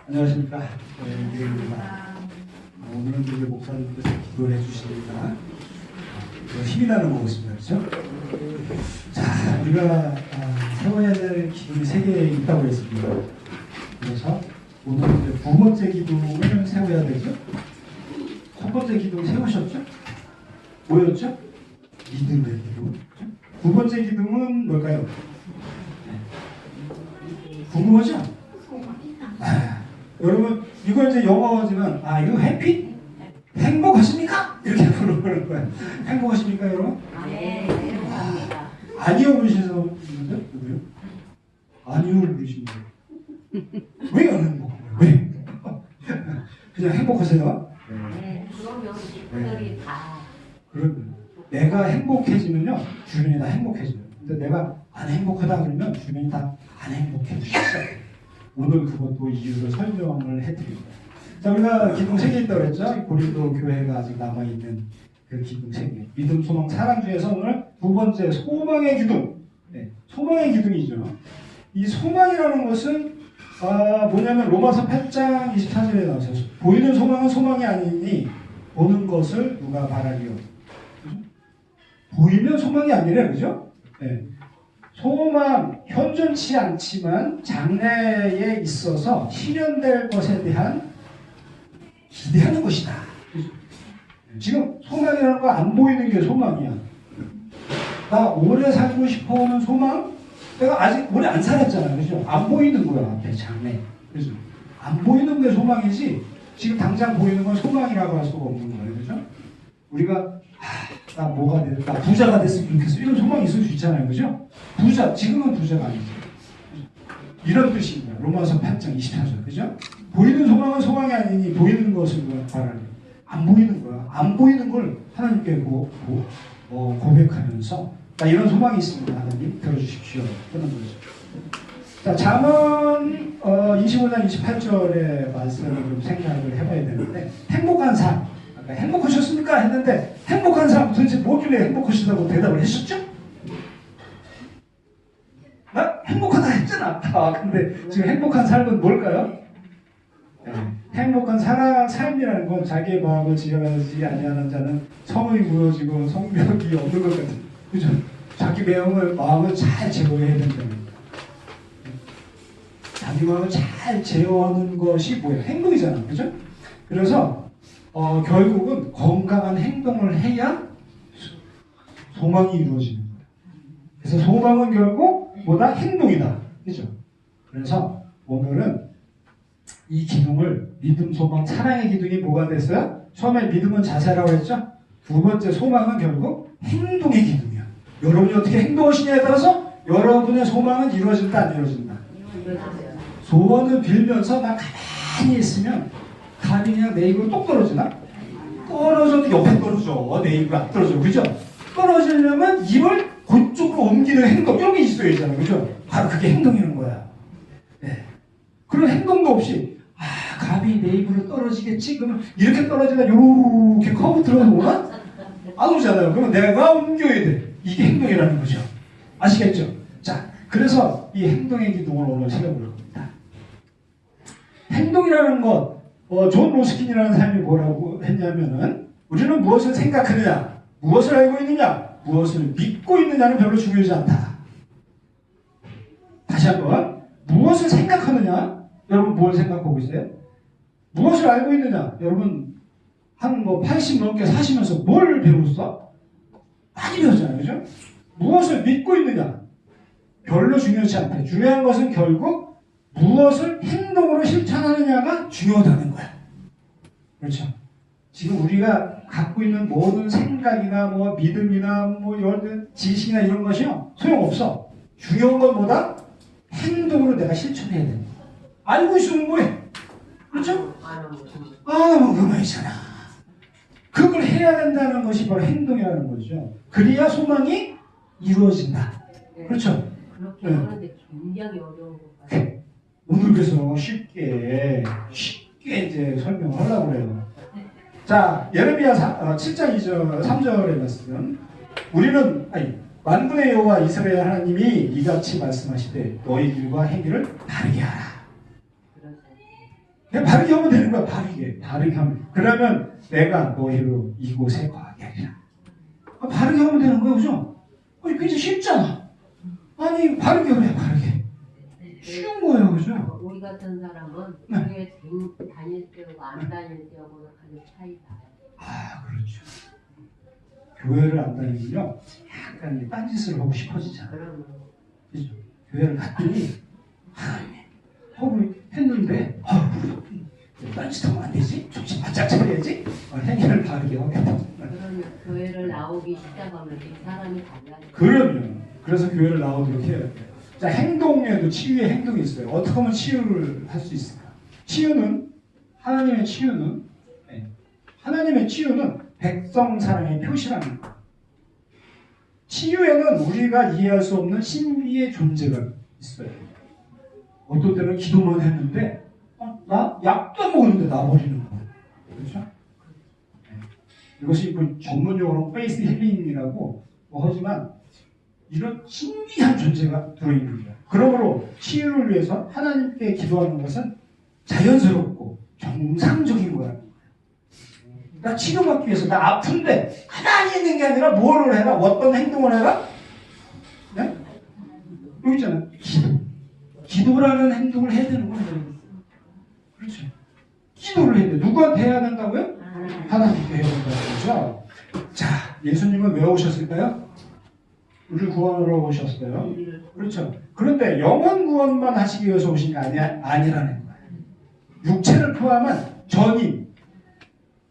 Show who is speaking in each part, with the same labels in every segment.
Speaker 1: 안녕하십니까. 네, 오늘은 이제 목사님께서 기도를 해주시니까 힘이 나는 것 같습니다. 그렇죠? 자, 우리가 세워야 될 기둥이 3개 있다고 했습니다. 그래서 오늘 이제 2번째 기둥을 세워야 되죠. 첫 번째 기둥 세우셨죠? 뭐였죠? 믿음의 기둥. 2번째 기둥은 뭘까요? 궁금하죠? 여러분 이거 이제 영어지만 이거 해피? 행복하십니까? 이렇게 부르는 거예요. 행복하십니까 여러분?
Speaker 2: 네, 행복합니다.
Speaker 1: 아니요 부르시는 분들 누구요? 아니요를 부르시는 거예요. 왜 안 행복해요? 왜? 그냥 행복하세요?
Speaker 2: 네, 그러면 식구들이 다.
Speaker 1: 그러면 내가 행복해지면요 주변이 다 행복해져요. 근데 내가 안 행복하다 그러면 주변이 다 안 행복해지죠. 오늘 그것도 이유를 설명을 해드립니다. 자, 우리가 기둥 3개 있다고 그랬죠? 고린도 교회가 아직 남아있는 그 기둥 3개. 믿음, 소망, 사랑 중에서 오늘 2번째 소망의 기둥. 네, 소망의 기둥이죠. 이 소망이라는 것은 뭐냐면 로마서 8장 24절에 나와서 보이는 소망은 소망이 아니니 보는 것을 누가 바라리요. 보이면 소망이 아니래, 그죠? 네. 소망, 현존치 않지만 장래에 있어서 실현될 것에 대한 기대하는 것이다. 지금 소망이라는 거 안 보이는 게 소망이야. 나 오래 살고 싶어 하는 소망? 내가 아직 오래 안 살았잖아. 그죠? 안 보이는 거야, 앞에 장래. 그죠? 안 보이는 게 소망이지, 지금 당장 보이는 건 소망이라고 할 수가 없는 거예요. 그죠? 우리가, 나 뭐가 돼? 나 부자가 됐으면 좋겠어. 이런 소망이 있을 수 있잖아요. 그죠? 부자, 지금은 부자가 아니죠. 이런 뜻입니다. 로마서 8장 24절. 그죠? 보이는 소망은 소망이 아니니 보이는 것을 바라니. 안 보이는 거야. 안 보이는 걸 하나님께 고백하면서 이런 소망이 있습니다. 하나님 들어주십시오. 그런 거죠. 자, 잠언 25장 28절의 말씀을 좀 생각을 해봐야 되는데, 행복한 삶. 아까 행복하셨습니까? 했는데 행복한 삶 도대체 뭐길래 행복하시다고 대답을 했었죠? 나 행복하다 했잖아. 근데 지금 행복한 삶은 뭘까요? 네. 행복한 삶이라는 건 자기의 마음을 지어가지 아니하는 자는 성이 무너지고 성벽이 없는 것 같은. 그죠? 자기 마음을 잘 제어해야 된다. 자기 마음을 잘 제어하는 것이 뭐예요? 행복이잖아. 그죠? 그래서 결국은 건강한 행동을 해야 소망이 이루어지는 거예요. 그래서 소망은 결국 뭐다? 행동이다. 그죠? 그래서 오늘은 이 기둥을 믿음, 소망, 사랑의 기둥이 뭐가 됐어요? 처음에 믿음은 자세라고 했죠? 2번째 소망은 결국 행동의 기둥이야. 여러분이 어떻게 행동하시냐에 따라서 여러분의 소망은 이루어진다, 안 이루어진다? 소원을 빌면서 나 가만히 있으면 감이 그냥 내 입으로 똑 떨어지나? 떨어져도 옆에 떨어져. 내 입으로 안 떨어져. 그죠? 떨어지려면 입을 그쪽으로 옮기는 행동, 이런 게 있어야 되잖아요. 그죠? 바로 그게 행동이라는 거야. 네. 그런 행동도 없이, 감이 내 입으로 떨어지겠지? 그러면 이렇게 떨어지다 이렇게 커브 들어가서 오나? 안 오잖아요. 그러면 내가 옮겨야 돼. 이게 행동이라는 거죠. 아시겠죠? 자, 그래서 이 행동의 기둥을 오늘 세워볼 겁니다. 행동이라는 것, 존 로스킨이라는 사람이 뭐라고 했냐면은, 우리는 무엇을 생각하느냐, 무엇을 알고 있느냐, 무엇을 믿고 있느냐는 별로 중요하지 않다. 다시 한번, 무엇을 생각하느냐, 여러분 뭘 생각하고 있어요? 무엇을 알고 있느냐, 여러분 한 80 넘게 사시면서 뭘 배웠어? 많이 배웠잖아요. 그죠? 무엇을 믿고 있느냐, 별로 중요하지 않다. 중요한 것은 결국 무엇을 행동으로 실천하느냐가 중요하다는 거야. 그렇죠? 지금 우리가 갖고 있는 모든 생각이나 믿음이나 이런 지식이나 이런 것이요, 소용없어. 중요한 건 뭐다? 행동으로 내가 실천해야 되는 거야. 알고 있으면 뭐해? 그렇죠? 그거 있잖아. 그걸 해야 된다는 것이 바로 행동이라는 거죠. 그래야 소망이 이루어진다. 그렇죠?
Speaker 2: 그렇게 하는데 굉장히 어려운 것 같아요.
Speaker 1: 오늘 그래서 쉽게 이제 설명을 하려고 그래요. 자, 예레미야 7장 2절 3절의 말씀. 우리는 만군의 여호와 이스라엘 하나님이 이같이 말씀하시되 너희 길과 행위를 다르게 하라. 그냥 바르게 하면 되는 거야. 바르게 하면. 그러면 내가 너희로 이곳에 거하게 하리라. 바르게 하면 되는 거야. 그죠? 굉장히 쉽잖아. 아니 바르게 하래. 바르게. 쉬운 거예요. 그죠?
Speaker 2: 우리 같은 사람은
Speaker 1: 네.
Speaker 2: 교회 다닐 때하고 안 다닐 때하고는 가장 차이다.
Speaker 1: 그렇죠. 교회를 안 다니면요, 약간 딴짓을 하고 싶어지잖아.
Speaker 2: 그러면
Speaker 1: 그죠? 교회를 갔더니, 하나님, 하고 했는데, 딴짓하면 안 되지? 정신 바짝 차려야지? 행위를 바르게 하겠다.
Speaker 2: 그러면 교회를 나오기 시작하면 이 사람이 달라져.
Speaker 1: 그럼요. 그래서 교회를 나오도록 해야 돼요. 자, 행동에도 치유의 행동이 있어요. 어떻게 하면 치유를 할 수 있을까? 하나님의 치유는 백성 사랑의 표시랍니다. 치유에는 우리가 이해할 수 없는 신비의 존재가 있어요. 어떤 때는 기도만 했는데 나 약도 안 먹었는데 나버리는 거. 그렇죠? 이것이 전문 용어로 페이스 힐링이라고 하지만 이런 신비한 존재가 들어있는 거예요. 그러므로 치유를 위해서 하나님께 기도하는 것은 자연스럽고 정상적인 거야. 나 치료받기 위해서 나 아픈데 가만히 있는 게 아니라 뭐를 해라? 어떤 행동을 해라? 네? 여기 있잖아요. 기도라는 행동을 해야 되는 거예요. 그렇죠. 기도를 해야 돼. 누구한테 해야 된다고요? 하나님께 해야 된다고 그러죠. 자, 예수님은 왜 오셨을까요? 우리를 구원하러 오셨어요. 그렇죠. 그런데 영혼 구원만 하시기 위해서 오신 게 아니라는 거예요. 육체를 포함한 전인,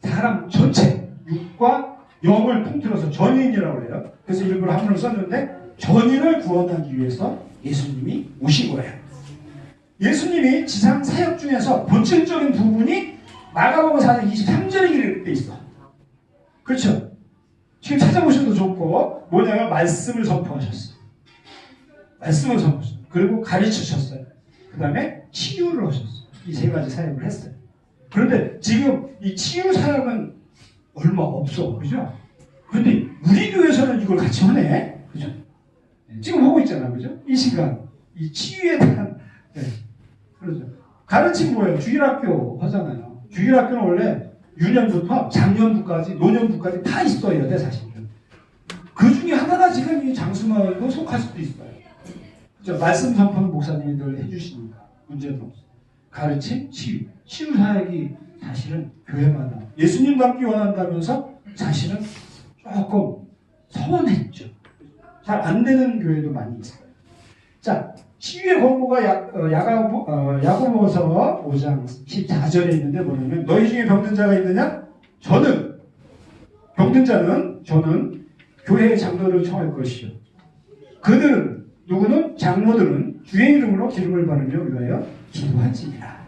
Speaker 1: 사람 전체, 육과 영을 통틀어서 전인이라고 해요. 그래서 일부러 한문을 썼는데 전인을 구원하기 위해서 예수님이 오신 거예요. 예수님이 지상 사역 중에서 본질적인 부분이 마가복음 4장 23절에 기록되어 있어. 그렇죠? 지금 찾아보셔도 좋고 뭐냐면 말씀을 선포하셨어요. 말씀을 선포하셨어요. 그리고 가르치셨어요. 그 다음에 치유를 하셨어요. 이 세 가지 사역을 했어요. 그런데 지금 이 치유 사역은 얼마 없어. 그죠? 그런데 우리 교회에서는 이걸 같이 하네. 그죠? 지금 보고 있잖아. 그죠? 이 시간. 이 치유에 대한, 네. 그렇죠. 가르침 뭐예요? 주일학교 하잖아요. 주일학교는 원래 유년부터 장년부까지, 노년부까지 다 있어야 돼, 사실은. 그 중에 하나가 지금 이 장수마을도 속할 수도 있어요. 그죠? 말씀 선포는 목사님이 늘 해주시니까. 문제는 없어요. 가르침, 치유 사역이 사실은 교회마다 예수님 닮기 원한다면서 사실은 조금 서원했죠. 잘 안 되는 교회도 많이 있어요. 자, 치유의 권고가 야고보서 5장 14절에 있는데 뭐냐면 너희 중에 병든 자가 있느냐? 병든 자는 저는 교회의 장로를 청할 것이요. 그들은 누구는 장로들은 주의 이름으로 기름을 바르며 위하여 기도하지니라.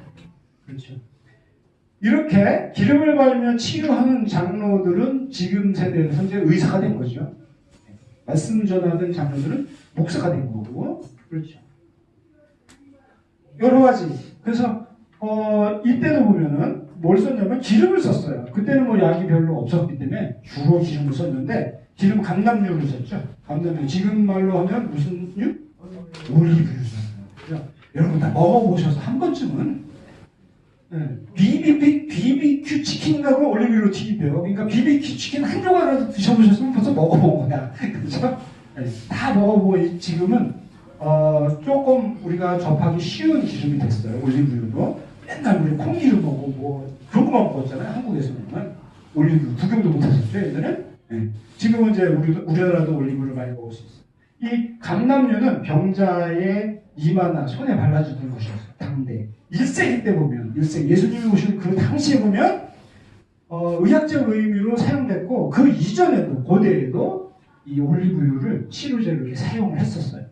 Speaker 1: 그렇죠. 이렇게 기름을 바르며 치유하는 장로들은 지금 세대에서 현재 의사가 된 거죠. 말씀 전하던 장로들은 목사가 된 거고, 그렇죠. 여러 가지. 그래서 이때도 보면은 뭘 썼냐면 기름을 썼어요. 그때는 뭐 약이 별로 없었기 때문에 주로 기름을 썼는데 기름 감람유를 썼죠. 감람유. 지금 말로 하면 무슨 유? 올리브유잖아요. 여러분 다 먹어보셔서 한 번쯤은 BBQ 치킨이라고 올리브유로 튀기대요. 그러니까 BBQ 치킨 한 조각이라도 드셔보셨으면 벌써 먹어본 거야. 그렇죠? 다 먹어보고 지금은 조금 우리가 접하기 쉬운 기름이 됐어요. 올리브유도. 맨날 우리 콩기름 먹고 뭐 그런 거만 먹었잖아요. 한국에서는. 올리브유 구경도 못하셨죠? 예전에? 네. 지금은 이제 우리나라도 올리브유를 많이 먹을 수 있어요. 이 감람유는 병자의 이마나 손에 발라주던 것이었어요. 당대. 1세기 때 보면, 예수님이 오신 그 당시에 보면 의학적 의미로 사용됐고 그 이전에도 고대에도 이 올리브유를 치료제로 이렇게 사용을 했었어요.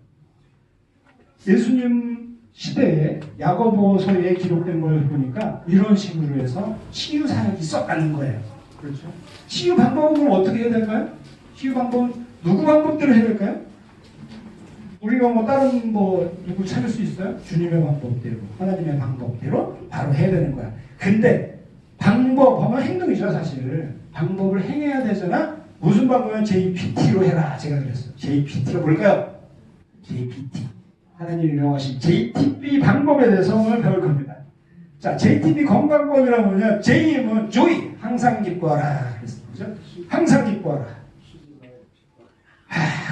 Speaker 1: 예수님 시대에 야고보서에 기록된 걸 보니까 이런 식으로 해서 치유 사역이 있었다는 거예요. 그렇죠? 치유 방법은 어떻게 해야 될까요? 치유 방법은 누구 방법대로 해야 될까요? 우리가 뭐 다른 누구 찾을 수 있어요? 주님의 방법대로, 하나님의 방법대로 바로 해야 되는 거야. 근데 방법하면 행동이죠, 사실. 방법을 행해야 되잖아. 무슨 방법이면 JPT로 해라. 제가 그랬어요. JPT가 뭘까요? JPT. 하나님이 명하신 JTP 방법에 대해서 오늘 배울 겁니다. 자, JTB 건강법이라고 하면 J는 joy, 항상 기뻐하라. 그죠? 항상 기뻐하라.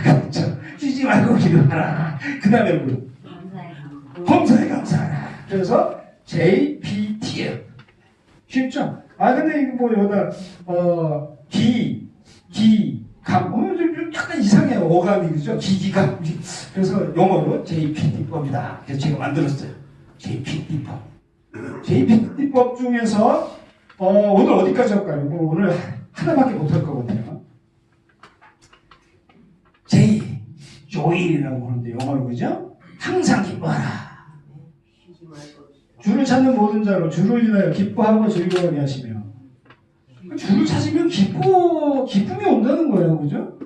Speaker 1: 그렇죠. 쉬지 말고 기도하라. 그 다음에 뭐? 범사에 감사하라. 그래서 JPT예요. 쉽죠? 근데 이거 뭐 여기다 좀 약간 이상해요. 어감이 그죠? 기기감. 그래서 영어로 JPT법이다. 그래서 제가 만들었어요. JPT법. JPT법 중에서 오늘 어디까지 할까요? 오늘 하나밖에 못 할 거거든요. joy라고 하는데 영어로 그죠? 항상 기뻐하라. 주를 찾는 모든 자로 주를 인하여 기뻐하고 즐거워하게 하시며 주를 찾으면 기쁨이 온다는 거예요. 그죠?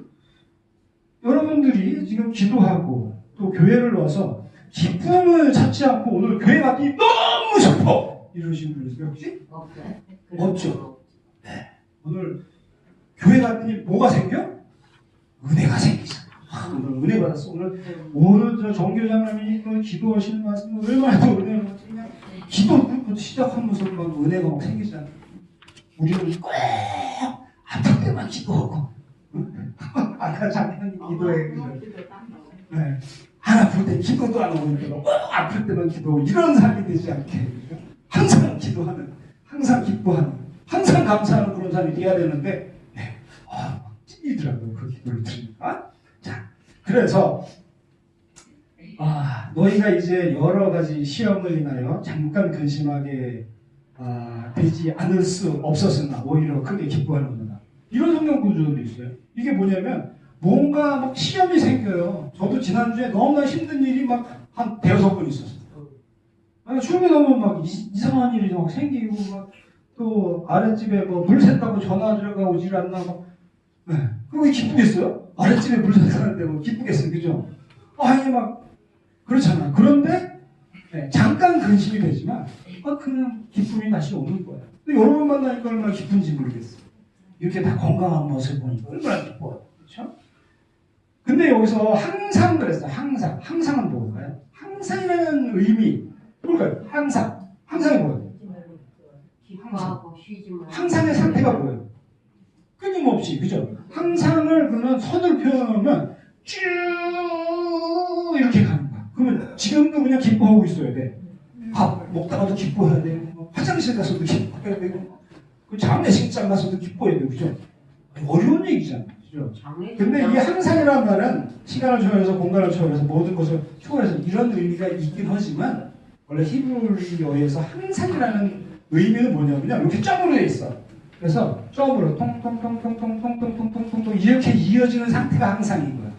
Speaker 1: 여러분들이 지금 기도하고 또 교회를 와서 기쁨을 찾지 않고 오늘 교회 갔더니 너무 슬퍼 이러시는 분 있어요? 혹시? 없죠. 네. 오늘 교회 갔더니 뭐가 생겨? 은혜가 생기잖아. 오늘 은혜 받았어. 오늘 저 정교장님이 기도하시는 말씀 얼마나 또 은혜를 받으냐. 기도 시작하면서 막 은혜가 막 생기잖아. 우리는 꼭 아플 때만 기도하고 아까 작년에 기도해. 네. 안 아플 때 기도도 안 하고 있고 꼭 아플 때만 기도하고 이런 삶이 되지 않게 항상 기도하는, 항상 기뻐하는, 항상 감사하는 그런 삶이 돼야 되는데 찔리더라고요. 그 기도를 들으니까. 자, 그래서 너희가 이제 여러 가지 시험을 인하여 잠깐 근심하게 되지 않을 수 없었으나 오히려 크게 기뻐하는구나. 이런 성경 구조도 있어요. 이게 뭐냐면 뭔가 막 시험이 생겨요. 저도 지난주에 너무나 힘든 일이 막 한 대여섯 번 있었어요. 춤이 너무 막 이상한 일이 막 생기고 막 또 아랫집에 뭐 물 샜다고 전화가 오질 않나 막. 네. 그게 기쁘겠어요? 아랫집에 물 샜다는데 뭐 기쁘겠어요. 그죠? 아니 막 그렇잖아. 그런데 네, 잠깐 근심이 되지만 그냥 기쁨이 다시 오는 거야. 근데 여러분 만나니까 얼마나 기쁜지 모르겠어. 이렇게 다 건강한 모습 보니까 얼마나 기뻐요. 그렇죠? 근데 여기서 항상 그랬어요. 항상은 뭘까요? 항상이라는 의미 뭘까요? 항상이 뭐예요? 항상의 상태가 뭐예요? 끊임없이, 그죠? 항상을 그러면 선을 표현하면 쭉 이렇게 가는 거야. 그러면 지금도 그냥 기뻐하고 있어야 돼. 밥 먹다가도 기뻐해야 돼. 화장실 가서도 기뻐해야 되고, 그 장례식장 가서도 기뻐해야 돼, 그죠? 어려운 얘기잖아, 그죠? 근데 이게 항상이라는 말은 시간을 초월해서 공간을 초월해서 모든 것을 초월해서 이런 의미가 있긴 하지만 원래 히브리어에서 항상이라는 의미는 뭐냐면요, 이렇게 점으로 돼 있어. 그래서 점으로 통통통통통통통통통 이렇게 이어지는 상태가 항상인 거야.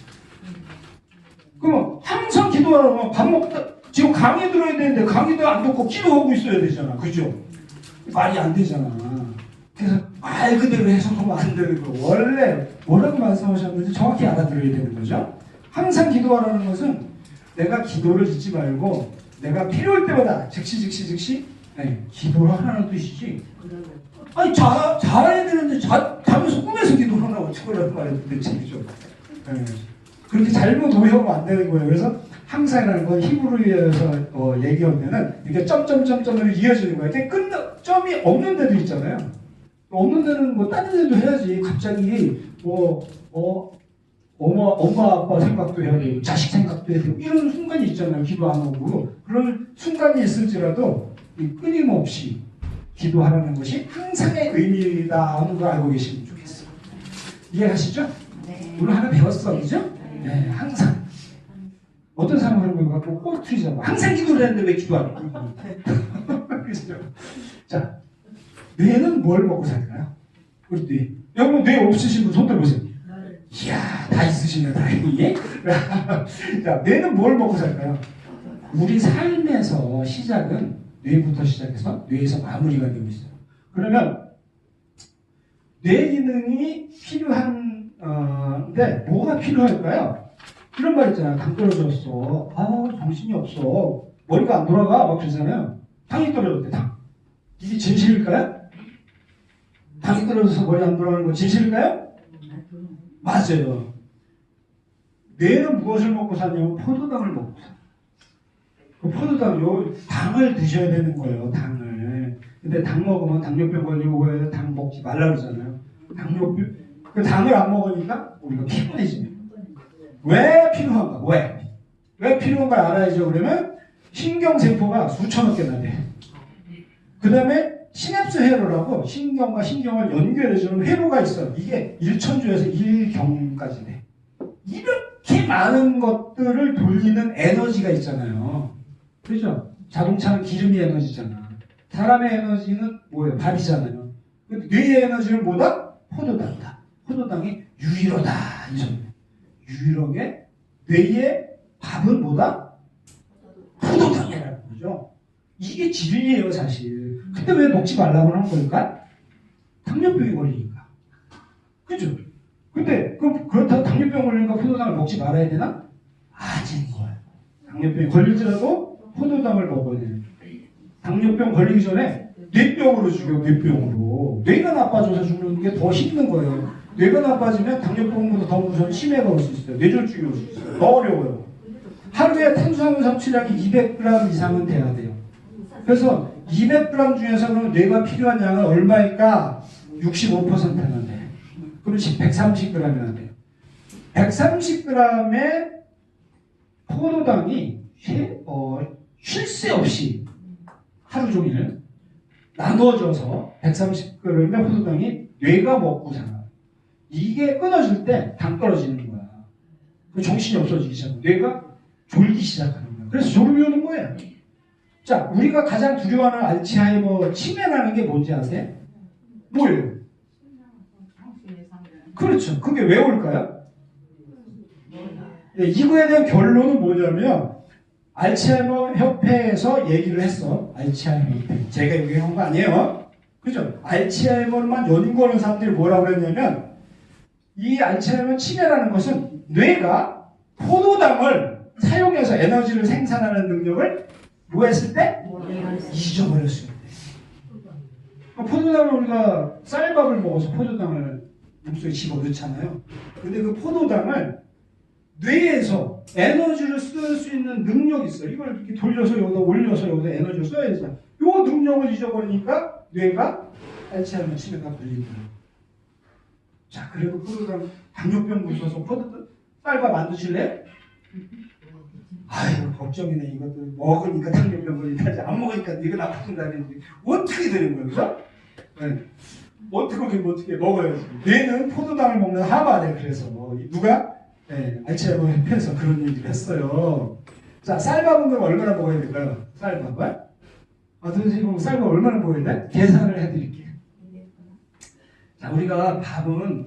Speaker 1: 그럼 항상 기도하려면 밥 먹다 지금 강의 들어야 되는데 강의도 안 듣고 기도하고 있어야 되잖아, 그죠? 말이 안 되잖아. 그래서 말 그대로 해석하면 안 되는 거. 원래 뭐라고 말씀하셨는지 정확히 알아들어야 되는 거죠. 항상 기도하라는 것은 내가 기도를 잊지 말고 내가 필요할 때마다 즉시 네, 기도를 하라는 뜻이지. 아니 자야 되는데 자면서 꿈에서 기도를 하나 어쩌라는 말이야 도대체, 그죠? 네. 그렇게 잘못 오해하면 안 되는 거예요. 그래서 항상이라는 건 히브리어에서 얘기할 때는 이렇게 점점점점으로 이어지는 거예요. 이렇게 점이 없는 데도 있잖아요. 없는 데는 뭐 다른 데도 해야지. 갑자기 엄마 아빠 생각도 해야 되고 자식 생각도 해야 되고 이런 순간이 있잖아요. 기도 안 하고 그런 순간이 있을지라도 끊임없이 기도하라는 것이 항상의 의미다 하는 걸 알고 계시면 좋겠어요. 이해하시죠?
Speaker 2: 네.
Speaker 1: 오늘 하나 배웠어, 그죠? 네, 항상. 어떤 사람은 그런 거 갖고 꼬투리잖아. 항상 기도를 했는데 왜 기도 안 해? 그죠? 자, 뇌는 뭘 먹고 살까요? 우리 뇌. 여러분 뇌 없으신 분 손 들어보세요. 이야, 다 있으시네, 다행히. 자, 뇌는 뭘 먹고 살까요? 우리 삶에서 시작은 뇌부터 시작해서 뇌에서 마무리가 되고 있어요. 그러면 뇌 기능이 필요한데 뭐가 필요할까요? 이런 말 있잖아요. 당 떨어졌어. 정신이 없어. 머리가 안 돌아가. 막 그러잖아요. 당이 떨어졌대, 당. 이게 진실일까요? 당이 떨어져서 머리 안 돌아가는 거 진실일까요? 맞아요. 뇌는 무엇을 먹고 사냐면 포도당을 먹고 사. 그 포도당, 당을 드셔야 되는 거예요. 당을. 근데 당 먹으면 당뇨병 걸리고 왜 당 먹지 말라 그러잖아요. 당뇨병, 그 당을 안 먹으니까 우리가 피곤해집니다. 왜 필요한가? 왜 필요한가 알아야죠. 그러면 신경세포가 수천억 개나 돼. 그 다음에 시냅스 회로라고 신경과 신경을 연결해주는 회로가 있어. 이게 1천조에서 1경까지 돼. 이렇게 많은 것들을 돌리는 에너지가 있잖아요. 그렇죠? 자동차는 기름이 에너지잖아. 사람의 에너지는 뭐예요? 밥이잖아요. 뇌의 에너지는 뭐다? 포도당이다. 포도당이 유일하다. 이 소리. 유일하게 뇌의 밥은 뭐다? 포도당이라는 거죠. 이게 진리예요, 사실. 근데 왜 먹지 말라고 하는 걸까? 당뇨병이 걸리니까. 그죠? 근데 그렇다고 당뇨병 걸리니까 포도당을 먹지 말아야 되나? 아닌 거예요. 당뇨병이 걸릴지라도 포도당을 먹어야 돼요. 당뇨병 걸리기 전에 뇌병으로 죽여, 뇌병으로. 뇌가 나빠져서 죽는 게 더 힘든 거예요. 뇌가 나빠지면 당뇨병보다 더 무서운 치매가 올 수 있어요. 뇌졸중이 올 수 있어요. 더 어려워요. 하루에 탄수화물 섭취량이 200g 이상은 돼야 돼요. 그래서 200g 중에서 그럼 뇌가 필요한 양은 얼마일까? 65%나 돼. 그럼 130g이나 돼요. 130g의 포도당이 쉴 새 없이 하루 종일 나눠져서 130g의 포도당이 뇌가 먹고 살아. 이게 끊어질 때 당 떨어지는 거야. 정신이 없어지기 시작하고 뇌가 졸기 시작하는 거야. 그래서 졸음이 오는 거예요. 자, 우리가 가장 두려워하는 알츠하이머 치매라는 게 뭔지 아세요? 뭐예요? 그렇죠. 그게 왜 올까요? 네, 이거에 대한 결론은 뭐냐면 알츠하이머 협회에서 얘기를 했어. 알츠하이머 협회. 제가 얘기한 거 아니에요. 그죠? 알츠하이머만 연구하는 사람들이 뭐라고 그랬냐면 이 알츠하이머 치매라는 것은 뇌가 포도당을 사용해서 에너지를 생산하는 능력을 뭐 했을 때? 잊어버렸을 때. 포도당을 우리가 쌀밥을 먹어서 포도당을 몸속에 집어넣잖아요. 근데 그 포도당을 뇌에서 에너지를 쓸 수 있는 능력이 있어요. 이걸 이렇게 돌려서 여기다 올려서 여기다 에너지를 써야 되잖아요. 요 능력을 잊어버리니까 뇌가 알츠하이머 치매가 걸리는 거예요. 자, 그래도 포도당 당뇨병 무서워서 쌀밥 만드실래요? 아유, 걱정이네. 이것도 먹으니까 당뇨병 걸린다지 안 먹으니까 이거 나쁜다는데 어떻게 되는 거예요? 그죠? 네. 어떻게 먹어야지. 뇌는 포도당을 먹는 하바네. 그래서 누가? 네, 알츠하이머 협회에서 그런 얘기를 했어요. 자, 쌀밥은 그럼 얼마나 먹어야 될까요? 쌀밥을? 선생님, 쌀밥 얼마나 먹어야 돼? 계산을 해드릴게요. 자, 우리가 밥은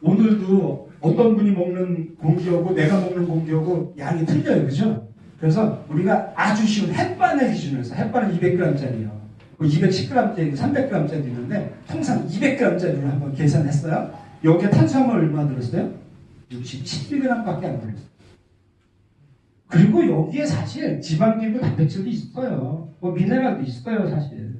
Speaker 1: 오늘도 어떤 분이 먹는 공기하고 내가 먹는 공기하고 양이 틀려요. 그죠? 그래서 우리가 아주 쉬운 햇반을 기준으로 해서 햇반은 200g짜리요. 210g짜리, 300g짜리 있는데 통상 200g짜리로 한번 계산했어요. 여기에 탄수화물 얼마 들었어요? 67g밖에 안 들었어요. 그리고 여기에 사실 지방질도 단백질도 있어요. 미네랄도 있어요, 사실.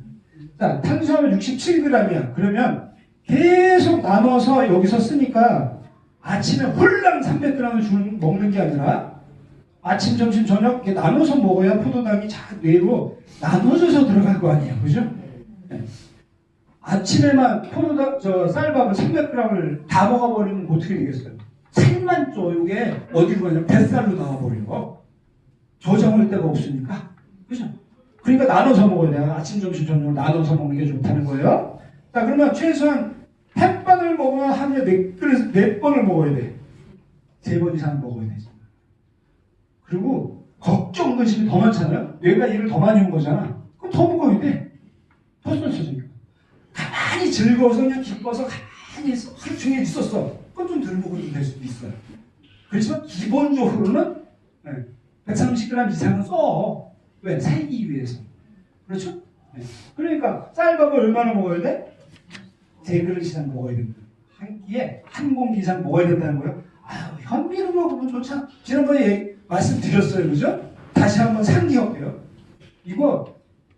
Speaker 1: 자, 탄수화물 67g이야. 그러면 계속 나눠서 여기서 쓰니까 아침에 홀랑 300g을 먹는 게 아니라 아침, 점심, 저녁 이렇게 나눠서 먹어야 포도당이 잘 뇌로 나눠져서 들어갈 거 아니에요. 그죠? 네. 아침에만 쌀밥을 300g을 다 먹어버리면 어떻게 되겠어요? 살만 쪼게 어디로 가냐면 뱃살로 나와버려요. 저장할 데가 없으니까. 그죠? 그러니까 나눠서 먹어야 돼요. 아침, 점심, 저녁 나눠서 먹는 게 좋다는 거예요. 자, 그러면 최소한 햇반을 먹으면 하루에 몇 번을 먹어야 돼? 3번 이상 먹어야 되죠. 그리고 걱정, 근심이 더 많잖아요. 뇌가 일을 더 많이 한 거잖아. 그럼 더 먹어야 돼. 더 쏟쳐지니까. 가만히 즐거워서 그냥 기뻐서 가만히 하루 종일 있었어. 그건 좀 덜 먹어도 될 수도 있어요. 그렇지만 기본적으로는 130g 이상은 써. 왜? 살기 위해서. 그렇죠? 네. 그러니까 쌀밥을 얼마나 먹어야 돼? 3그릇 이상 먹어야 됩니다. 한 끼에 한 공기 이상 먹어야 된다는 거예요. 아유, 현미로 먹으면 좋잖아. 지난번에 말씀드렸어요. 그죠? 다시 한번 상기할게요. 이거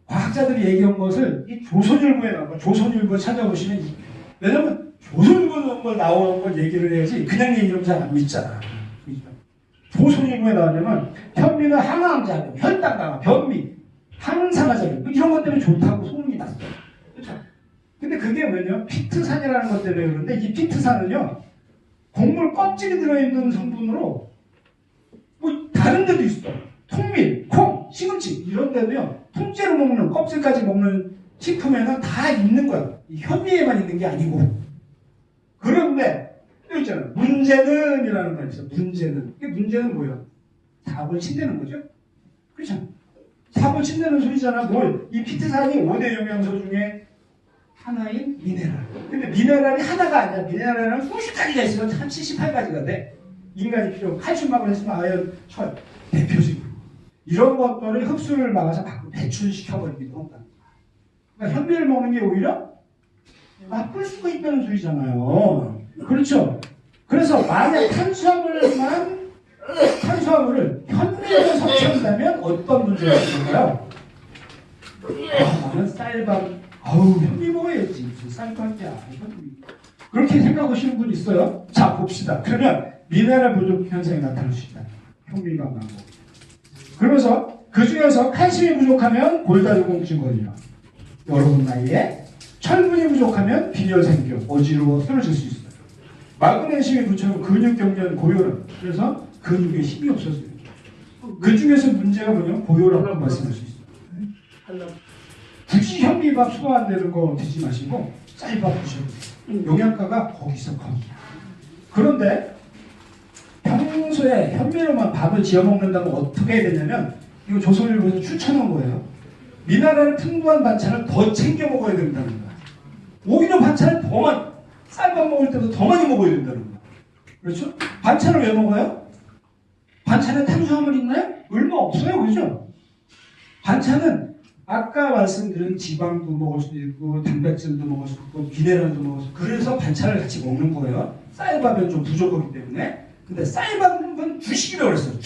Speaker 1: 과학자들이 얘기한 것을 이 조선일보에 나와. 조선일보 찾아보시면 왜냐면 조선일보에 나오는 걸 얘기를 해야지 그냥 얘기하면 잘 안 믿잖아. 조선일보에 나오냐면 현미는 항암작용, 혈당 강화, 변비, 항산화작용 이런 것 때문에 좋다고 소문이 났어요. 그게 뭐냐? 피트산이라는 것 때문에 그런데 이 피트산은요, 곡물 껍질이 들어있는 성분으로 뭐 다른 데도 있어. 통밀, 콩, 시금치 이런 데도요, 통째로 먹는 껍질까지 먹는 식품에는 다 있는 거야. 이 현미에만 있는 게 아니고. 그런데 여기 있잖아. 문제는 이라는 말 있어. 문제는. 이게 문제는 뭐야? 사업을 친다는 거죠. 그렇죠? 사업을 친다는 소리잖아. 뭘? 이 피트산이 5대 영양소 중에 하나인 미네랄. 근데 미네랄이 하나가 아니야. 미네랄은 수십 가지가 있으면 한 78가지가 돼. 인간이 필요. 칼슘, 마그네슘, 아연, 철. 대표적으로. 이런 것들을 흡수를 막아서 배출시켜버리기도 한다. 그러니까 현미를 먹는 게 오히려 나쁠 수가 있다는 소리잖아요. 그렇죠? 그래서 만약 탄수화물을 현미로 섭취한다면 어떤 문제가 있을까요? 나는 쌀밥, 현미 먹어야지. 무슨 쌀밥이야. 그렇게 생각하시는 분 있어요? 자, 봅시다. 그러면 미네랄 부족 현상이 나타날 수 있다. 현미밥 먹고. 그러면서 그 중에서 칼슘이 부족하면 골다공증 걸려. 여러분 나이에 철분이 부족하면 빈혈생겨 어지러워 쓰러질 수 있어요. 마그네슘이 부족하면 근육경련 고혈압. 그래서 근육에 힘이 없어져요. 그 중에서 문제가 뭐냐면 고혈압으로 말씀할 수 있어요. 굳이 현미밥 소화 안 되는 거 드지 마시고 쌀밥 드셔도 돼요. 영양가가 거기서 거기야. 그런데 평소에 현미로만 밥을 지어 먹는다면 어떻게 해야 되냐면 이거 조선일보에서 추천한 거예요. 미네랄 풍부한 반찬을 더 챙겨 먹어야 된다는 거야. 오히려 반찬을 더 많이, 쌀밥 먹을 때도 더 많이 먹어야 된다는 거야. 그렇죠? 반찬을 왜 먹어요? 반찬에 탄수화물 있나요? 얼마 없어요. 그죠? 반찬은 아까 말씀드린 지방도 먹을 수도 있고 단백질도 먹을 수 있고 미네랄도 먹을 수 있고 그래서 반찬을 같이 먹는 거예요. 쌀밥은 좀 부족하기 때문에. 근데 쌀밥은 주식이라고 그랬어요.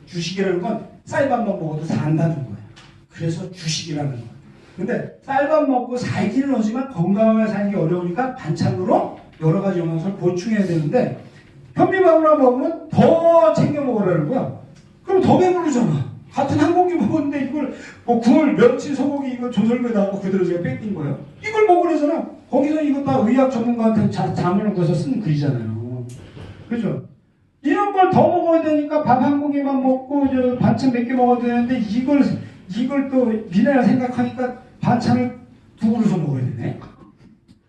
Speaker 1: 주식이라는 건 쌀밥만 먹어도 산다는 거예요. 그래서 주식이라는 거예요. 근데 쌀밥 먹고 살기는 하지만 건강하게 살기 어려우니까 반찬으로 여러 가지 영양소를 보충해야 되는데 현미밥을 먹으면 더 챙겨 먹으라는 거야. 그럼 더 배부르잖아. 같은 한 공기 먹었는데 이걸 뭐 굴, 멸치, 소고기 이거 조설매다 하고 그대로 제가 뺏긴 거예요. 이걸 먹으래잖아. 거기서 이거 다 의학 전문가한테 자문을 구해서 쓴 글이잖아요. 그죠? 이런 걸 더 먹어야 되니까 밥 한 공기만 먹고 저 반찬 몇 개 먹어야 되는데 이걸 또 미네랄 생각하니까 반찬을 두 그릇을 먹어야 되네.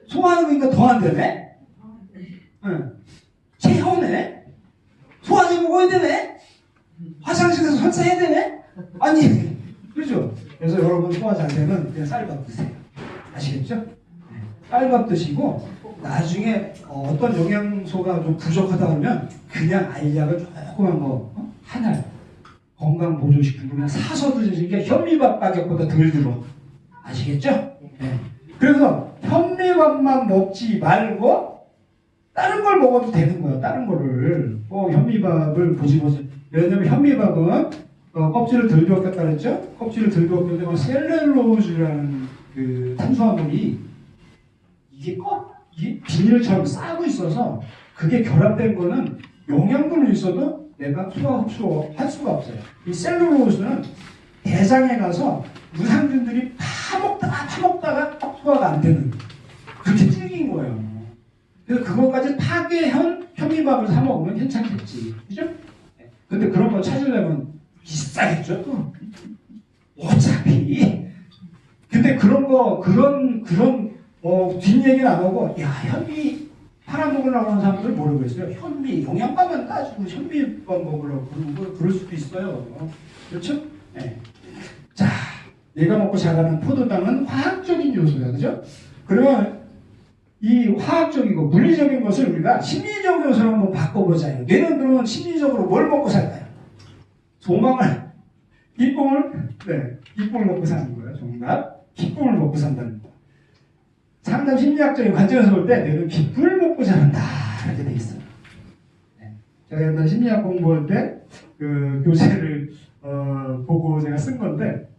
Speaker 1: 소화하는 거니까 더 안 되네. 응. 체하네. 소화제 먹어야 되네. 화장실에서 설사해야 되네. 아니, 그죠? 그래서 여러분 소화 잘 되면 그냥 쌀밥 드세요. 아시겠죠? 네. 쌀밥 드시고 나중에 어떤 영양소가 좀 부족하다 그러면 그냥 알약을 조그만 거 하나 건강 보조식품 그냥 사서 드시는 게 현미밥 가격보다 덜 들어. 아시겠죠? 네. 그래서 현미밥만 먹지 말고 다른 걸 먹어도 되는 거예요. 다른 거를 현미밥을 보시면서 왜냐면 현미밥은 껍질을 덜 두었겠다 그랬죠? 껍질을 덜 두었는데 셀룰로즈라는 그 탄수화물이 이게 비닐처럼 싸고 있어서 그게 결합된 거는 영양분은 있어도 내가 흡수할 수가 없어요. 이 셀룰로스는 대장에 가서 유산균들이 파먹다가 소화가 안 되는 그렇게 질긴 거예요. 그래서 그것까지 파괴한 현미밥을 사 먹으면 괜찮겠지. 그죠? 근데 그런 거 찾으려면 비싸겠죠, 또. 어차피. 근데 그런 뒷얘기는 안 하고, 야, 현미 팔아먹으려고 하는 사람들 모르고 있어요. 현미, 영양가만 따지고 현미밥 먹으려고 그럴 수도 있어요. 그렇죠? 네. 자, 내가 먹고 자라는 포도당은 화학적인 요소야, 그죠? 그러면 이 화학적이고 물리적인 것을 우리가 심리적 요소로 한번 바꿔보자요. 뇌는 그러면 심리적으로 뭘 먹고 살까요? 소망을, 기쁨을 먹고 사는 거예요. 정답. 기쁨을 먹고 산다는 거. 상담 심리학적인 관점에서 볼 때 뇌는 기쁨을 먹고 자란다. 이렇게 돼 있어요. 네. 제가 옛날 심리학 공부할 때 그 교재를 보고 제가 쓴 건데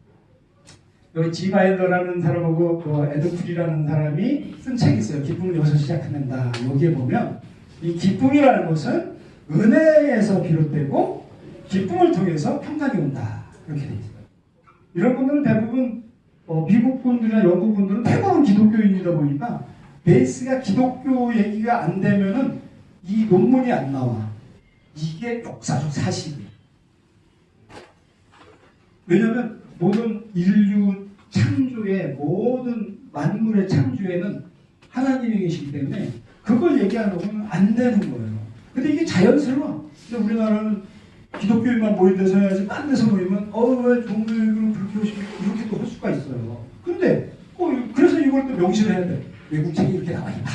Speaker 1: 여기 지마일러라는 사람하고 에드풀이라는 사람이 쓴 책이 있어요. 기쁨을 여기서 시작한다. 여기에 보면 이 기쁨이라는 것은 은혜에서 비롯되고 기쁨을 통해서 평강이 온다. 이렇게 돼 있어요. 이런 분들은 대부분 미국 분들이나 영국 분들은 대부분 기독교인이다 보니까 베이스가 기독교 얘기가 안 되면은 이 논문이 안 나와. 이게 역사적 사실이에요. 왜냐하면 모든 인류 창조의 모든 만물의 창조에는 하나님이 계시기 때문에 그걸 얘기하려고는 안 되는 거예요. 근데 이게 자연스러워. 근데 우리나라는 기독교인만 모인 데서 해야지 딴 데서 모이면 왜 종교교육을 그렇게 하시고 이렇게 또 할 수가 있어요. 근데 그래서 이걸 또 명시를 해야 돼. 외국책이 이렇게 나와 있다.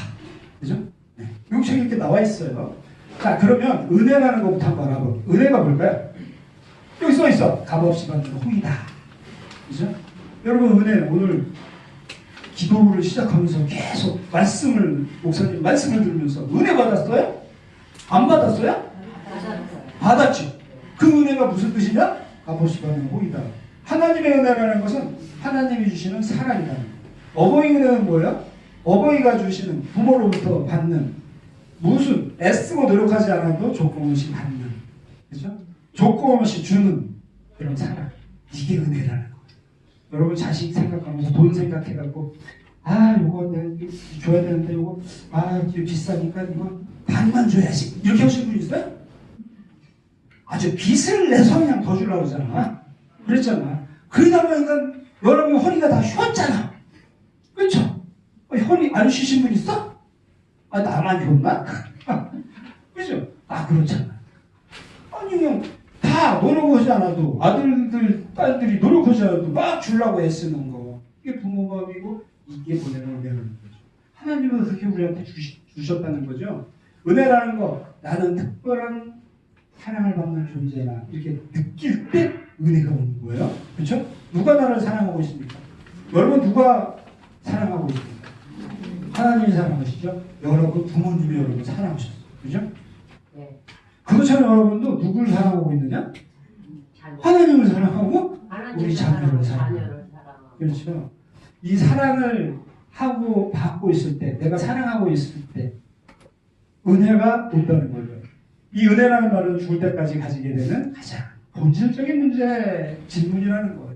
Speaker 1: 그죠? 네. 외국책이 이렇게 나와 있어요. 자, 그러면 은혜라는 것부터 한번 알아볼게요. 은혜가 뭘까요? 여기 써 있어. 값없이 받는 후이다. 그죠? 여러분, 은혜 오늘 기도를 시작하면서 계속 목사님 말씀을 들으면서 은혜 받았어요? 안 받았어요? 받았지. 그 은혜가 무슨 뜻이냐? 값없이 받는 호이다. 하나님의 은혜라는 것은 하나님이 주시는 사랑이다. 어버이 은혜는 뭐예요? 어버이가 주시는 부모로부터 받는 무슨 애쓰고 노력하지 않아도 조건 없이 받는, 그죠? 조건 없이 주는 그런 사랑. 이게 은혜라는 거예요. 여러분 자식 생각하면서 돈 생각해갖고 요거 내가 줘야 되는데 요거 이거 비싸니까 이거 반만 줘야지 이렇게 하시는 분 있어요? 아주 빚을 내서 그냥 더 주려고 그러잖아. 그랬잖아. 그러다 보니까 여러분 허리가 다 휘었잖아. 그렇죠? 허리 안 쉬신 분 있어? 나만 휘었나? 그죠? 그렇잖아. 아니 그냥 다 노력하지 않아도 아들들, 딸들이 노력하지 않아도 막 주려고 애쓰는 거. 이게 부모 마음이고 이게 은혜라는 거죠. 하나님은 그렇게 우리한테 주셨다는 거죠. 은혜라는 거, 나는 특별한 사랑을 받는 존재나 이렇게 느낄 때 은혜가 오는 거예요. 그렇죠? 누가 나를 사랑하고 있습니까? 여러분 누가 사랑하고 있습니까? 하나님이 사랑하시죠? 여러분 부모님이 여러분 사랑하셨어요. 그렇죠?
Speaker 2: 네.
Speaker 1: 그것처럼 여러분도 누굴 사랑하고 있느냐? 하나님을 사랑하고 우리 자녀를 사랑하고. 그렇죠? 이 사랑을 하고 받고 있을 때, 내가 사랑하고 있을 때 은혜가 온다는 거죠. 이 은혜라는 말은 죽을 때까지 가지게 되는 가장 본질적인 문제 질문이라는 거예요.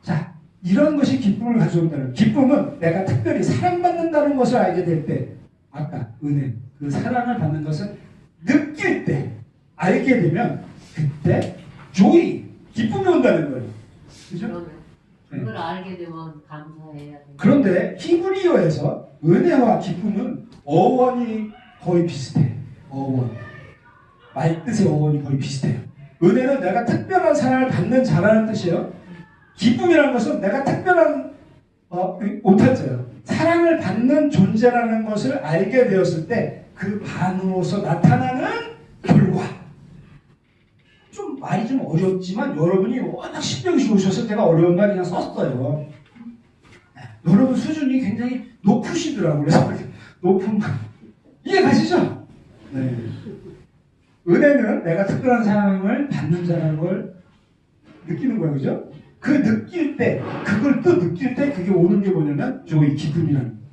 Speaker 1: 자, 이런 것이 기쁨을 가져온다는, 기쁨은 내가 특별히 사랑받는다는 것을 알게 될 때, 아까 은혜, 그 사랑을 받는 것을 느낄 때, 알게 되면 그때 조이, 기쁨이 온다는 거예요. 그죠?
Speaker 2: 그걸 알게 되면 감사해야 돼.
Speaker 1: 그런데 히브리어에서 은혜와 기쁨은 어원이 거의 비슷해. 어원. 말뜻의 어원이 거의 비슷해요. 은혜는 내가 특별한 사랑을 받는 자라는 뜻이에요. 기쁨이라는 것은 내가 특별한 오탄자예요. 사랑을 받는 존재라는 것을 알게 되었을 때 그 반응으로서 나타나는 결과. 좀 말이 좀 어렵지만 여러분이 워낙 신경이 좋으셔서 제가 어려운 말 그냥 썼어요. 여러분 수준이 굉장히 높으시더라고요. 그래서 높은 말. 이해 가시죠? 네. 은혜는 내가 특별한 사랑을 받는 자라는 걸 느끼는 거예요. 그죠? 그 느낄 때, 그걸 또 느낄 때 그게 오는 게 뭐냐면 저기 기쁨이라는 거예요.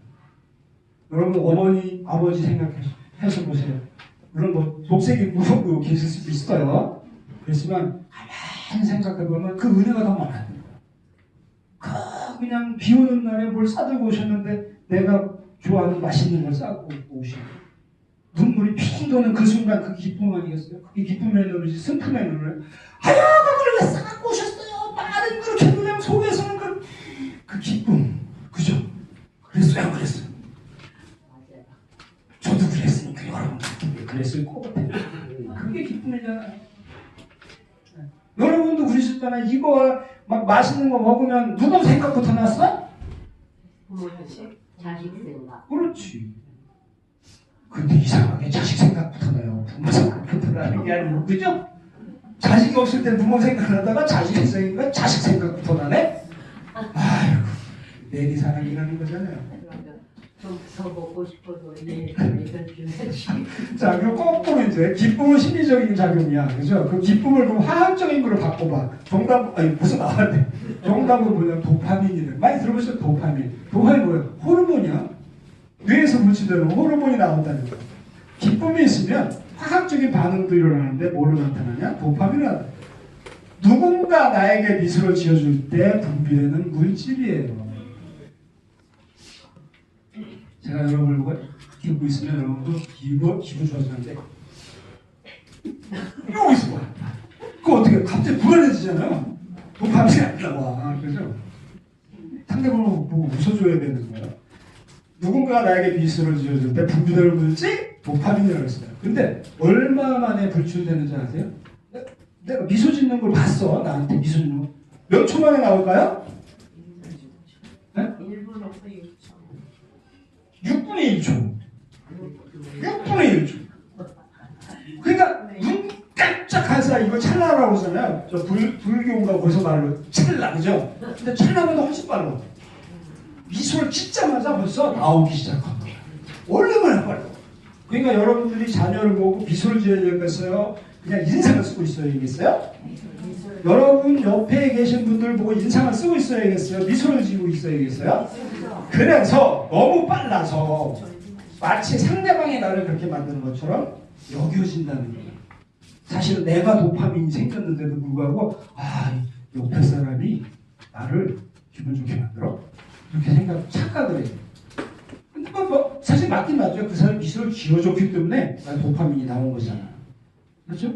Speaker 1: 여러분 어머니, 아버지 생각해서 보세요. 물론 뭐 독생이 무서워 계실 수도 있어요. 그렇지만 가만히 생각해보면 그 은혜가 더 많아요. 그냥 비 오는 날에 뭘 싸들고 오셨는데 내가 좋아하는 맛있는 걸 싸고 오시고 눈물이 핑 도는 그 순간 그 기쁨 아니겠어요? 그게 기쁨의 눈이지 슬픔의 눈을 그걸 왜 싸갖고 오셨어요? 말은 그렇게 그냥 속에서는 그 기쁨. 그죠? 그랬어요? 안 그랬어요?
Speaker 2: 맞아요.
Speaker 1: 저도 그랬으니까 여러분도 그랬을 것 같아요. 그게 기쁨이잖아요. 여러분도 그러셨잖아요. 이거 막 맛있는 거 먹으면 누구 생각부터 났어?
Speaker 2: 부모 자식 생각.
Speaker 1: 그렇지. 근데 이상하게 자식 생각부터 나요. 부모 생각부터 나는 게 아니고, 그죠? 자식이 없을 때 부모 생각하다가 자식 생각이니까 자식 생각부터 나네? 아이고, 내리 사랑이라는 거잖아요.
Speaker 2: 좀 더 먹고 싶어서 이걸 줘야지.
Speaker 1: 자, 그럼 거꾸로 이제 기쁨은 심리적인 작용이야. 그죠? 그 기쁨을 그럼 화학적인 걸로 바꿔봐. 무슨 나왔네. 정답은 뭐냐? 도파민이래. 많이 들어보셨죠? 도파민. 도파민이 뭐야? 호르몬이야. 뇌에서 분출되는 호르몬이 나온다는 거야. 기쁨이 있으면 화학적인 반응도 일어나는데 뭘로 나타나냐? 도파민이 나타나. 누군가 나에게 미소를 지어줄 때 분비되는 물질이에요. 자, 제가 여러분을 보고 듣고 있으면 여러분도 기분 좋아지는데 이러고 있어. 그거 어떻게 갑자기 불안해지잖아요. 도파민이 안 나와. 그죠? 상대방을 보고 웃어줘야 되는 거야. 누군가가 나에게 미소를 지어줄 때 분비를 물지 도파민이라고 했어요. 근데 얼마 만에 불출되는지 아세요? 내가 미소 짓는 걸 봤어. 나한테 미소 짓는 거. 몇 초 만에 나올까요? 네? 6분의 1초. 6분의 1초. 그러니까 눈 깜짝한 사이 이거 찰나라고 하잖아요. 저 불교인가 거기서 말로 찰나, 그죠? 근데 찰나보다 훨씬 빨라. 미소를 짓자마자 벌써 나오기 시작한 거예요. 얼마나 빨라. 그러니까 여러분들이 자녀를 보고 미소를 지어야 되겠어요? 그냥 인상을 쓰고 있어야겠어요? 여러분 옆에 계신 분들 보고 인상을 쓰고 있어야겠어요? 미소를 지고 있어야겠어요? 그래서 너무 빨라서 마치 상대방이 나를 그렇게 만드는 것처럼 여겨진다는 거예요. 사실은 내가 도파민이 생겼는데도 불구하고 옆에 사람이 나를 기분 좋게 만들어? 이렇게 착각을 해요. 근데 사실 맞긴 맞죠. 그 사람이 미소를 지어줬기 때문에 도파민이 나온 거잖아. 그렇죠?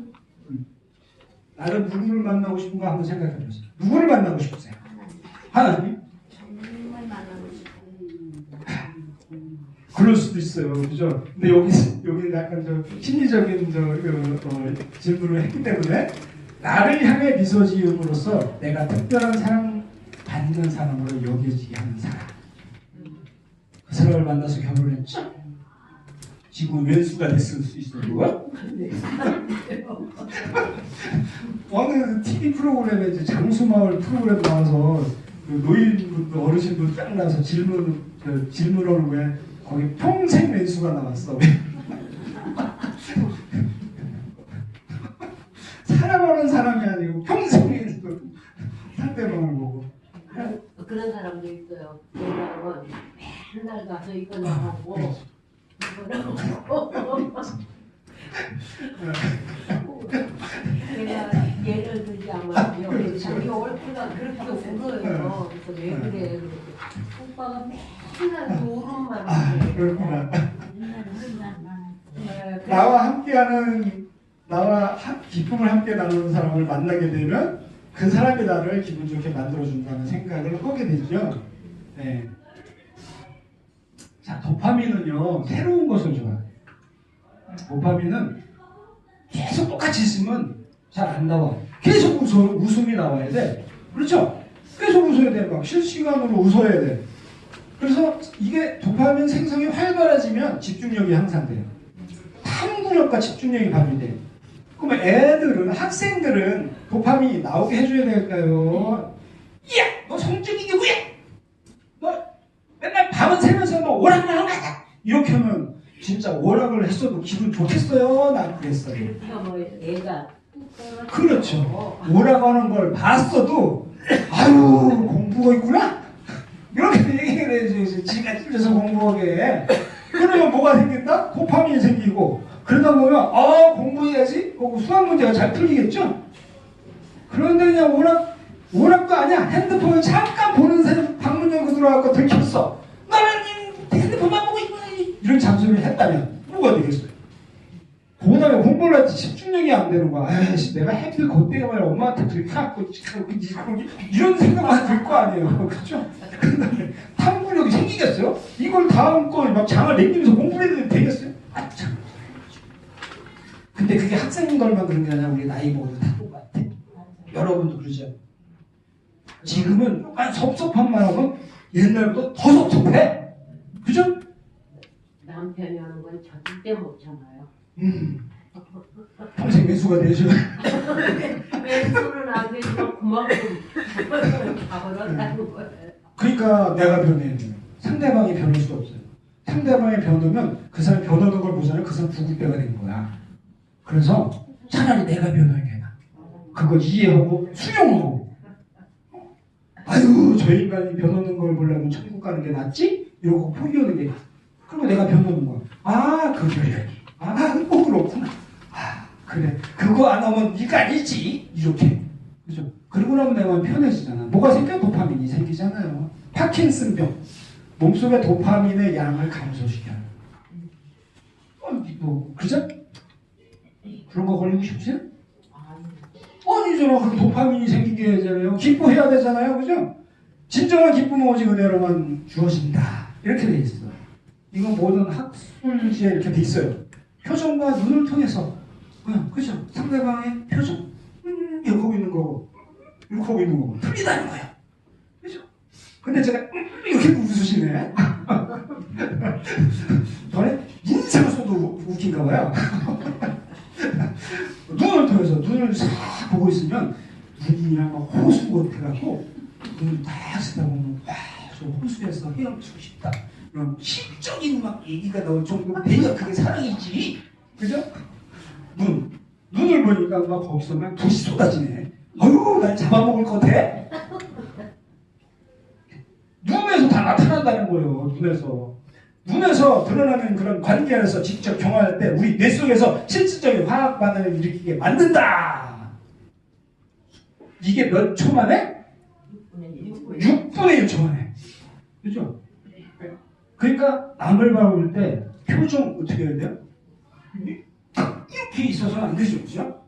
Speaker 1: 나는 누구를 만나고 싶은가 한번 생각해 보세요. 누구를 만나고 싶으세요? 하나님?
Speaker 2: 정말 만나고 싶은.
Speaker 1: 그럴 수도 있어요. 그죠? 근데 여기 약간 심리적인 질문을 했기 때문에 나를 향해 미소 지음으로써 내가 특별한 사랑 받는 사람으로 여겨지게 하는 사람. 그 사람을 만나서 결혼했죠? 지금 왼수가 됐을 수 있어요. 누가? 어느 TV 프로그램에 이제 장수마을 프로그램 나와서 노인분들 어르신분 딱 나와서 질문하는 거에 거기 평생 왼수가 나왔어. 사랑하는 사람이 아니고 평생 왼수 상대방을 보고.
Speaker 2: 그런 사람도 있어요. 왜냐하면 맨날 가서 이거 나가고 내가 예를 들자면요. 자기 얼굴가 그렇게 울어요. 그래서 왜 그래? 오빠가 맨날 노름만
Speaker 1: 그렇구나. 나와 기쁨을 함께 나누는 사람을 만나게 되면 그 사람이 나를 기분 좋게 만들어준다는 생각을 하게 되죠. 네. 자, 도파민은요, 새로운 것을 좋아해요. 도파민은 계속 똑같이 있으면 잘 안 나와. 계속 웃음이 나와야 돼. 그렇죠? 계속 웃어야 돼. 막 실시간으로 웃어야 돼. 그래서 이게 도파민 생성이 활발해지면 집중력이 향상돼요. 탐구력과 집중력이 발휘돼요. 그러면 학생들은 도파민이 나오게 해줘야 될까요? 야! 너 성적이 누구야? 너 맨날 밤은 새면서 너 오락만 하는 거야! 이렇게 하면 진짜 오락을 했어도 기분 좋겠어요? 난 그랬어요.
Speaker 2: 애가
Speaker 1: 그렇죠. 오락하는 걸 봤어도 아유 공부가 있구나? 이렇게 얘기를 해야지. 지가 찔려서 공부하게. 그러면 뭐가 생긴다? 도파민이 생기고 그러다 보면 공부해야지. 그리고 수학 문제가 잘 풀리겠죠? 그런데 그냥 오락도 아니야. 핸드폰을 잠깐 보는 새 방문 열고 들어가고 들켰어. 너는 핸드폰만 보고 있구나. 이런 잔소리를 했다면 뭐가 되겠어요? 그 다음에 공부를 할 때 집중력이 안 되는 거야. 아이씨, 내가 해필 그때가 말이야. 엄마한테 들켜갖고 이런 생각만 들 거 아니에요. 그렇죠? 그 다음에 탐구력이 생기겠어요? 이걸 다음 거 막 장을 내기면서 공부를 해도 되겠어요? 참. 근데 그게 학생들만 그런 게 아니라 우리 나이 먹어도 다 똑같아. 여러분도 그러죠? 지금은 약간 섭섭한 말하면 옛날보다 더 섭섭해. 그죠?
Speaker 2: 남편이 하는 건 절대 못 참아요.
Speaker 1: 평생 매수가 되죠.
Speaker 2: 왼손은 안 되지만 그만큼 가버렸다는 거예요.
Speaker 1: 그러니까 내가 변해야 돼요. 상대방이 변할 수 없어요. 상대방이 변하면 그 사람이 변하는 걸 보잖아요. 그 사람 죽을 때가 된 거야. 그래서 차라리 내가 변하는 게 나아. 그거 이해하고 수용하고. 아유, 저 인간이 변하는 걸 보려면 천국 가는 게 낫지? 이러고 포기하는 게 나아. 그리고 내가 변하는 거야. 그래. 그렇구나. 그래. 그거 안 하면 네가 아니지. 이렇게. 그죠? 그러고 나면 내가 편해지잖아. 뭐가 생겨? 도파민이 생기잖아요. 파킨슨병. 몸속의 도파민의 양을 감소시켜요. 그죠? 그런 거 걸리고 싶으세요? 아니잖아. 그럼 도파민이 생기게 되잖아요. 기뻐해야 되잖아요. 그죠? 진정한 기쁨은 오직 은혜로만 주어진다. 이렇게 돼 있어. 이거 모든 학술지에 이렇게 돼 있어요. 표정과 눈을 통해서 그죠? 상대방의 표정 이렇게 하고 있는 거고 이렇게 하고 있는 거고 틀리다는 거예요. 그죠? 근데 제가 이렇게 웃으시네. 전에 인상 써도 웃긴가 봐요. 눈을 통해서 눈을 싹 보고 있으면 눈이 그냥 막 호수 같아갖고 눈을 딱 쓰다 보면 저 호수에서 헤엄치고 싶다. 그럼 심적인 막 얘기가 나올 정도로 내가 그게 사랑이지. 그죠? 눈을 보니까 막 거기서 막 불이 쏟아지네. 아유, 날 잡아먹을 것 같아. 눈에서 다 나타난다는 거예요. 눈에서 드러나는 그런 관계 안에서 직접 경험할 때 우리 뇌 속에서 실질적인 화학 반응을 일으키게 만든다. 이게 몇 초 만에? 6분의 1초 만에. 그죠? 그러니까 남을 바라볼 때 표정 어떻게 해야 돼요? 이렇게 있어서는 안 되죠. 그죠?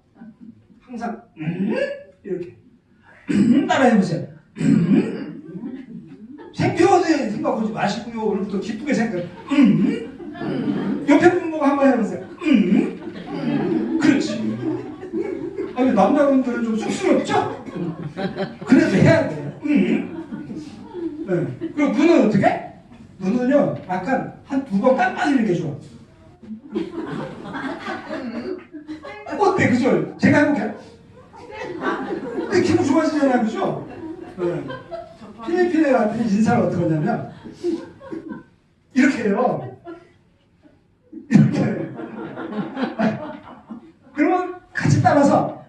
Speaker 1: 항상 이렇게 따라해보세요. 생겨야 생각하지 마시고요. 오늘부터 기쁘게 생각. 옆에 분 보고 한번 해보세요. 그렇지. 아니 남자분들은 좀 쑥스럽죠? 그래도 해야 돼요. 네. 그리고 눈은 어떻게? 눈은요, 약간 한 2번 깜빡이는 게 좋아. 어때, 그죠? 제가 해볼게요. 근데 기분 좋아지잖아요, 그죠? 네. 필리핀에 갔더니 인사를 어떻게 하냐면, 이렇게 해요. 이렇게. 그러면 같이 따라서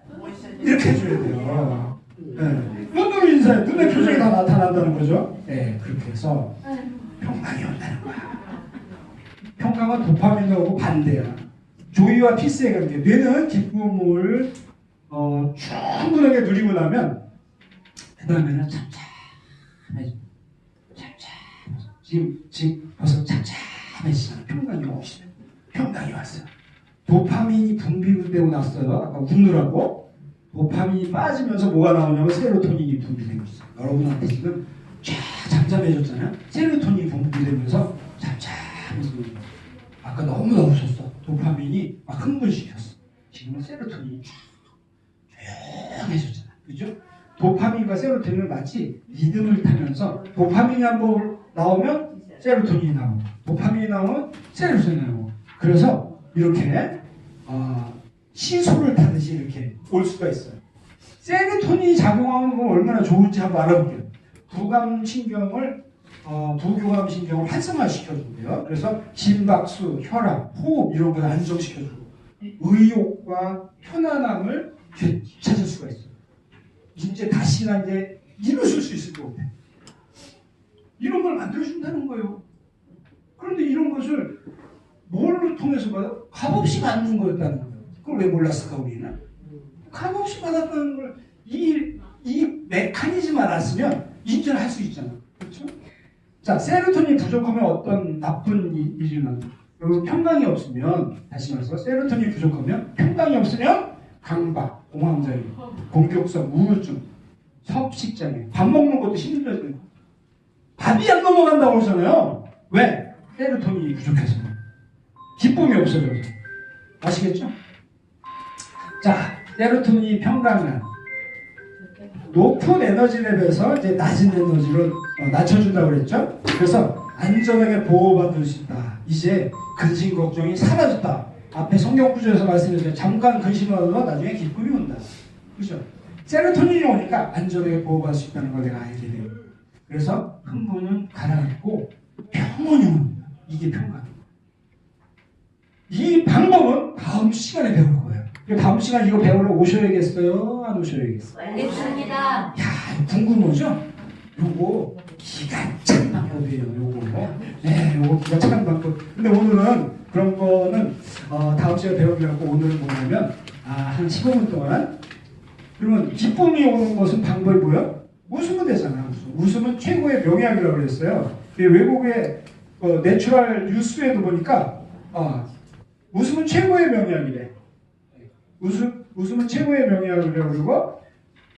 Speaker 1: 이렇게 해줘야 돼요. 네. 눈으로 인사해. 눈의 표정이 다 나타난다는 거죠. 네, 그렇게 해서 평강이 온다는 거야. 평강은 도파민하고 반대야. 조이와 피스의 관계. 뇌는 기쁨을 충분하게 누리고 나면 그 다음에는 참참해져. 지금 벌써 참참해지잖아. 평강이 오시네. 평강이 왔어요. 도파민이 분비되고 났어요. 아까 웃느라고. 도파민이 빠지면서 뭐가 나오냐면 세로토닌이 분비되고 있어요. 여러분한테 지금 쫙 잠잠해졌잖아요. 세로토닌이 분비되면서 잠잠해지는 거예요. 아까 너무나 웃었어. 도파민이 막 흥분시켰어. 지금은 세로토닌이 쫙 조용해졌잖아. 그죠? 도파민과 세로토닌은 마치 리듬을 타면서 도파민이 한번 나오면 세로토닌이 나오고 도파민이 나오면 세로토닌이 나오고 그래서 이렇게 시소를 타듯이 이렇게 올 수가 있어요. 세로토닌이 작용하는 건 얼마나 좋은지 한번 알아볼게요. 부감신경을 부교감신경을 활성화시켜준대요. 그래서 심박수, 혈압, 호흡 이런 걸 안정시켜주고 의욕과 편안함을 찾을 수가 있어요. 이제 다시나 이제 일으킬 수 있을 것 같아요. 이런 걸 만들어준다는 거예요. 그런데 이런 것을 뭘로 통해서 받아? 값없이 받는 거였다는 거예요. 그걸 왜 몰랐을까 우리는? 값없이 받았다는 걸 이 메커니즘 알았으면 인지를 할 수 있잖아. 그렇죠? 자, 세로토닌이 부족하면 어떤 나쁜 일이 일어나요? 평강이 없으면 다시 말해서 세로토닌이 부족하면 평강이 없으면 강박, 공황장애, 공격성, 우울증, 섭식장애, 밥 먹는 것도 힘들어지는 거예요. 밥이 안 넘어간다고 하잖아요. 왜? 세로토닌이 부족해서. 기쁨이 없어져서. 아시겠죠? 자, 세로토닌이 평강한 높은 에너지 랩에서 이제 낮은 에너지로 낮춰준다고 그랬죠? 그래서 안전하게 보호받을 수 있다. 이제 근심 걱정이 사라졌다. 앞에 성경 구절에서 말씀드렸죠. 잠깐 근심하다가 나중에 기쁨이 온다. 그죠? 세로토닌이 오니까 안전하게 보호받을 수 있다는 걸 내가 알게 돼요. 그래서 흥분은 가라앉고 평온이 옵니다. 이게 평강. 이 방법은 다음 시간에 배울 거예요. 다음 시간 이거 배우러 오셔야겠어요? 안 오셔야겠어요?
Speaker 2: 알겠습니다.
Speaker 1: 야, 궁금하죠? 요거 기가 찬 방법이에요. 요거. 네, 요거 기가 찬 방법. 근데 오늘은 그런 거는 다음 시간에 배우려고 오늘은 뭐냐면 한 15분 동안 그러면 기쁨이 오는 것은 방법이 뭐야? 웃으면 되잖아. 웃음은 최고의 명약이라고 그랬어요. 외국의 내추럴 뉴스에도 보니까 웃음은 최고의 명약이래. 웃음은 최고의 명약이래. 그리고